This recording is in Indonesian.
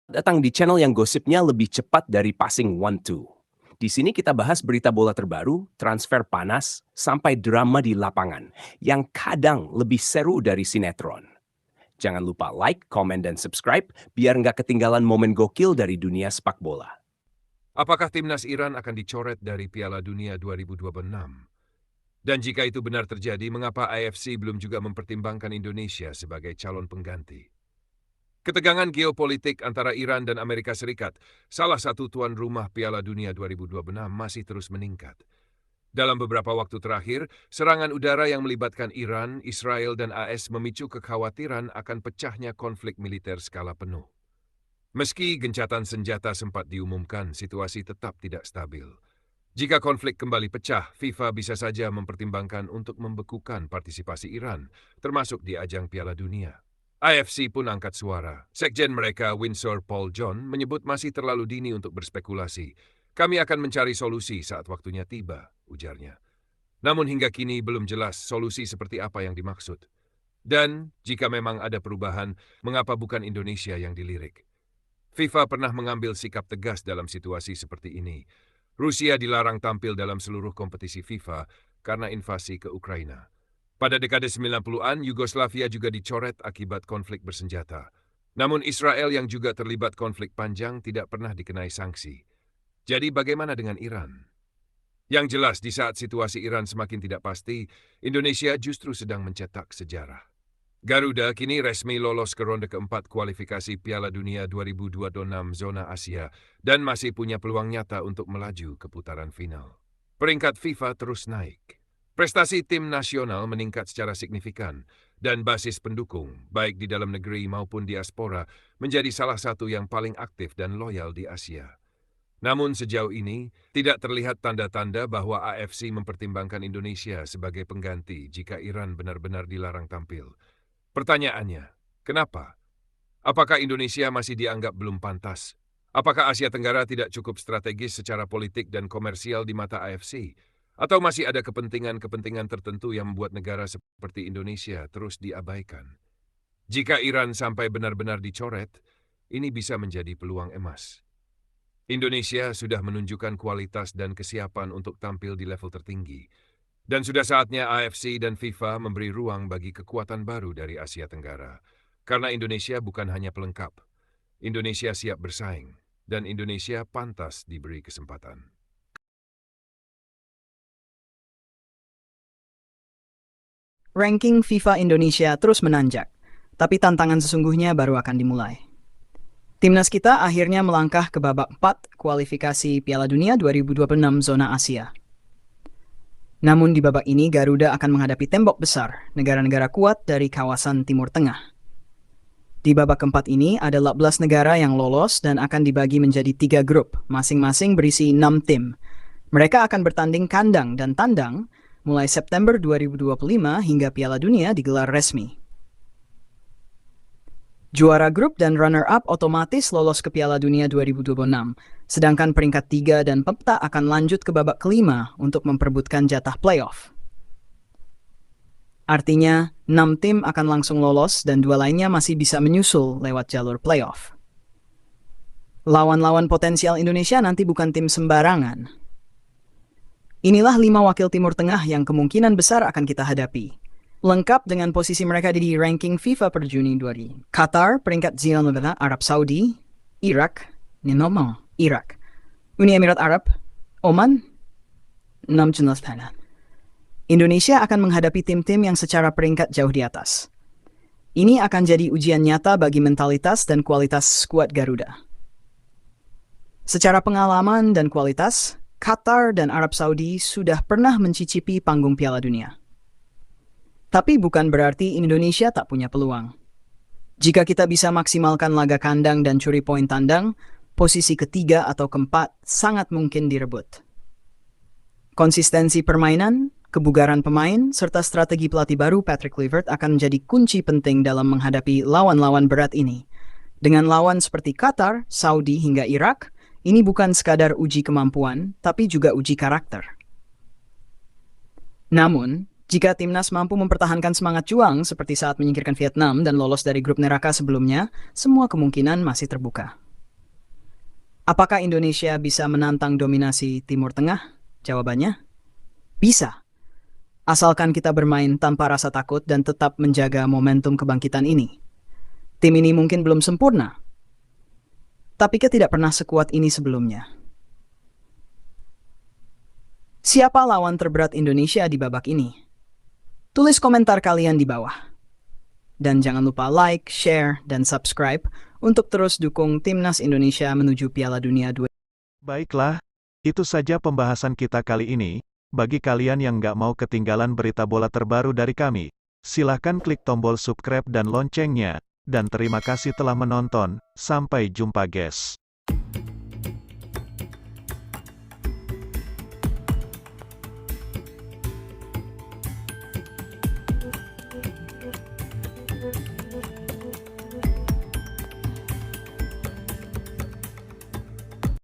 Datang di channel yang gosipnya lebih cepat dari passing 1-2. Di sini kita bahas berita bola terbaru, transfer panas, sampai drama di lapangan yang kadang lebih seru dari sinetron. Jangan lupa like, comment, dan subscribe biar nggak ketinggalan momen gokil dari dunia sepak bola. Apakah timnas Iran akan dicoret dari Piala Dunia 2026? Dan jika itu benar terjadi, mengapa AFC belum juga mempertimbangkan Indonesia sebagai calon pengganti? Ketegangan geopolitik antara Iran dan Amerika Serikat, salah satu tuan rumah Piala Dunia 2026, masih terus meningkat. Dalam beberapa waktu terakhir, serangan udara yang melibatkan Iran, Israel, dan AS memicu kekhawatiran akan pecahnya konflik militer skala penuh. Meski gencatan senjata sempat diumumkan, situasi tetap tidak stabil. Jika konflik kembali pecah, FIFA bisa saja mempertimbangkan untuk membekukan partisipasi Iran, termasuk di ajang Piala Dunia. AFC pun angkat suara. Sekjen mereka, Windsor Paul John, menyebut masih terlalu dini untuk berspekulasi. Kami akan mencari solusi saat waktunya tiba, ujarnya. Namun hingga kini belum jelas solusi seperti apa yang dimaksud. Dan jika memang ada perubahan, mengapa bukan Indonesia yang dilirik? FIFA pernah mengambil sikap tegas dalam situasi seperti ini. Rusia dilarang tampil dalam seluruh kompetisi FIFA karena invasi ke Ukraina. Pada dekade 90-an, Yugoslavia juga dicoret akibat konflik bersenjata. Namun Israel yang juga terlibat konflik panjang tidak pernah dikenai sanksi. Jadi bagaimana dengan Iran? Yang jelas, di saat situasi Iran semakin tidak pasti, Indonesia justru sedang mencetak sejarah. Garuda kini resmi lolos ke ronde keempat kualifikasi Piala Dunia 2026 zona Asia dan masih punya peluang nyata untuk melaju ke putaran final. Peringkat FIFA terus naik. Prestasi tim nasional meningkat secara signifikan dan basis pendukung, baik di dalam negeri maupun diaspora, menjadi salah satu yang paling aktif dan loyal di Asia. Namun sejauh ini, tidak terlihat tanda-tanda bahwa AFC mempertimbangkan Indonesia sebagai pengganti jika Iran benar-benar dilarang tampil. Pertanyaannya, kenapa? Apakah Indonesia masih dianggap belum pantas? Apakah Asia Tenggara tidak cukup strategis secara politik dan komersial di mata AFC? Atau masih ada kepentingan-kepentingan tertentu yang membuat negara seperti Indonesia terus diabaikan? Jika Iran sampai benar-benar dicoret, ini bisa menjadi peluang emas. Indonesia sudah menunjukkan kualitas dan kesiapan untuk tampil di level tertinggi. Dan sudah saatnya AFC dan FIFA memberi ruang bagi kekuatan baru dari Asia Tenggara. Karena Indonesia bukan hanya pelengkap. Indonesia siap bersaing, dan Indonesia pantas diberi kesempatan. Ranking FIFA Indonesia terus menanjak, tapi tantangan sesungguhnya baru akan dimulai. Timnas kita akhirnya melangkah ke babak 4 kualifikasi Piala Dunia 2026 zona Asia. Namun di babak ini Garuda akan menghadapi tembok besar, negara-negara kuat dari kawasan Timur Tengah. Di babak keempat ini ada 14 negara yang lolos dan akan dibagi menjadi 3 grup, masing-masing berisi 6 tim. Mereka akan bertanding kandang dan tandang mulai September 2025 hingga Piala Dunia digelar resmi. Juara grup dan runner-up otomatis lolos ke Piala Dunia 2026, sedangkan peringkat 3 dan peserta akan lanjut ke babak kelima untuk memperebutkan jatah playoff. Artinya, 6 tim akan langsung lolos dan 2 lainnya masih bisa menyusul lewat jalur playoff. Lawan-lawan potensial Indonesia nanti bukan tim sembarangan. Inilah 5 wakil Timur Tengah yang kemungkinan besar akan kita hadapi. Lengkap dengan posisi mereka di ranking FIFA per Juni 2000. Qatar, peringkat 9, Arab Saudi, Irak, Irak, Uni Emirat Arab, Oman, 6 Thailand. Indonesia akan menghadapi tim-tim yang secara peringkat jauh di atas. Ini akan jadi ujian nyata bagi mentalitas dan kualitas skuad Garuda. Secara pengalaman dan kualitas, Qatar dan Arab Saudi sudah pernah mencicipi panggung Piala Dunia. Tapi bukan berarti Indonesia tak punya peluang. Jika kita bisa maksimalkan laga kandang dan curi poin tandang, posisi ketiga atau keempat sangat mungkin direbut. Konsistensi permainan, kebugaran pemain, serta strategi pelatih baru Patrick Kluivert akan menjadi kunci penting dalam menghadapi lawan-lawan berat ini. Dengan lawan seperti Qatar, Saudi hingga Irak, ini bukan sekadar uji kemampuan, tapi juga uji karakter. Namun, jika timnas mampu mempertahankan semangat juang seperti saat menyingkirkan Vietnam dan lolos dari grup neraka sebelumnya, semua kemungkinan masih terbuka. Apakah Indonesia bisa menantang dominasi Timur Tengah? Jawabannya, bisa. Asalkan kita bermain tanpa rasa takut dan tetap menjaga momentum kebangkitan ini. Tim ini mungkin belum sempurna, tapi kita tidak pernah sekuat ini sebelumnya. Siapa lawan terberat Indonesia di babak ini? Tulis komentar kalian di bawah. Dan jangan lupa like, share, dan subscribe untuk terus dukung Timnas Indonesia menuju Piala Dunia 2022. Baiklah, itu saja pembahasan kita kali ini. Bagi kalian yang nggak mau ketinggalan berita bola terbaru dari kami, silahkan klik tombol subscribe dan loncengnya. Dan terima kasih telah menonton, sampai jumpa guys.